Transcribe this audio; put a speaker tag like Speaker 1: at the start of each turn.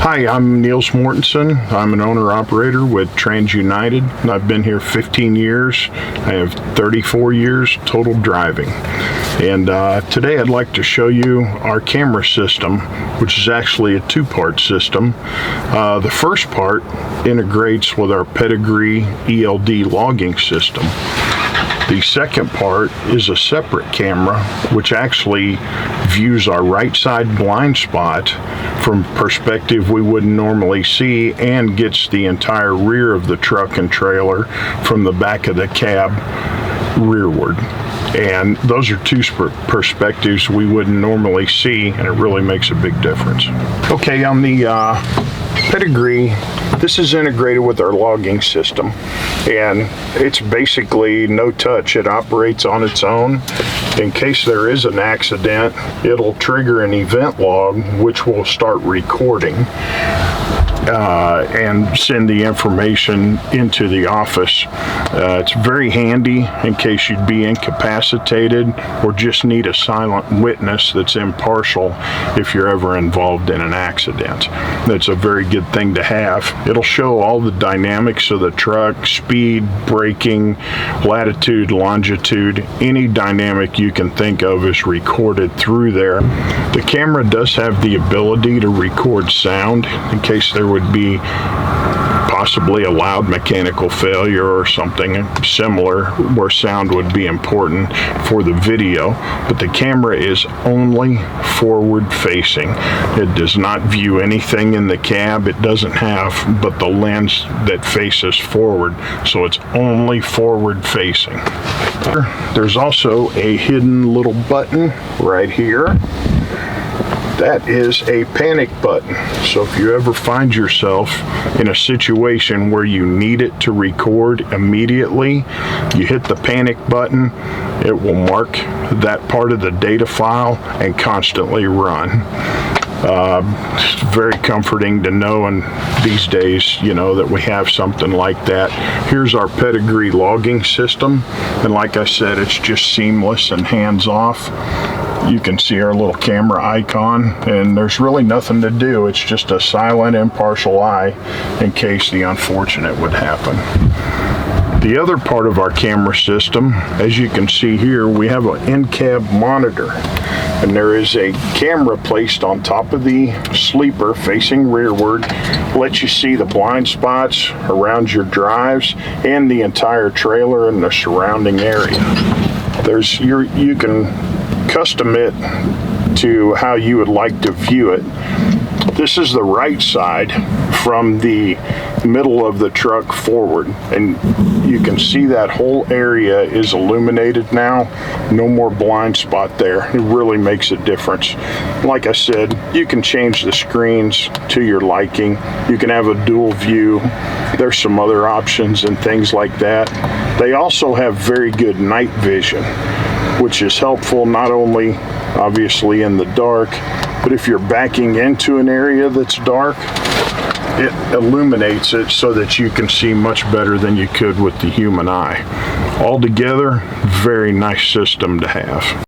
Speaker 1: Hi, I'm Niels Mortensen. I'm an owner-operator with TransUnited. I've been here 15 years. I have 34 years total driving. And today I'd like to show you our camera system, which is actually a two-part system. The first part integrates with our Pedigree ELD logging system. The second part is a separate camera, which actually views our right side blind spot from perspective we wouldn't normally see, and gets the entire rear of the truck and trailer from the back of the cab rearward. And those are two perspectives we wouldn't normally see, and it really makes a big difference. Okay, on the Pedigree, this is integrated with our logging system, and it's basically no touch. It operates on its own. In case there is an accident, it'll trigger an event log, which will start recording and send the information into the office. It's very handy in case you'd be incapacitated or just need a silent witness that's impartial if you're ever involved in an accident. That's a very good thing to have. It'll show all the dynamics of the truck: speed, braking, latitude, longitude, any dynamic you can think of is recorded through there. The camera does have the ability to record sound in case there would be possibly a loud mechanical failure or something similar where sound would be important for the video, but the camera is only forward facing. It does not view anything in the cab. It doesn't have but the lens that faces forward, so it's only forward facing. There's also a hidden little button right here. That is a panic button. So if you ever find yourself in a situation where you need it to record immediately, you hit the panic button, it will mark that part of the data file and constantly run. It's very comforting to know in these days, you know, that we have something like that. Here's our Pedigree logging system, and like I said, it's just seamless and hands-off. You can see our little camera icon, and there's really nothing to do. It's just a silent, impartial eye in case the unfortunate would happen. The other part of our camera system, as you can see here, we have an in-cab monitor, and there is a camera placed on top of the sleeper facing rearward. Lets you see the blind spots around your drives and the entire trailer and the surrounding area. You can custom it to how you would like to view it. This is the right side from the middle of the truck forward, and you can see that whole area is illuminated now. No more blind spot there. It really makes a difference. Like I said, you can change the screens to your liking. You can have a dual view. There's some other options and things like that. They also have very good night vision, which is helpful not only obviously in the dark, but if you're backing into an area that's dark, it illuminates it so that you can see much better than you could with the human eye. Altogether, very nice system to have.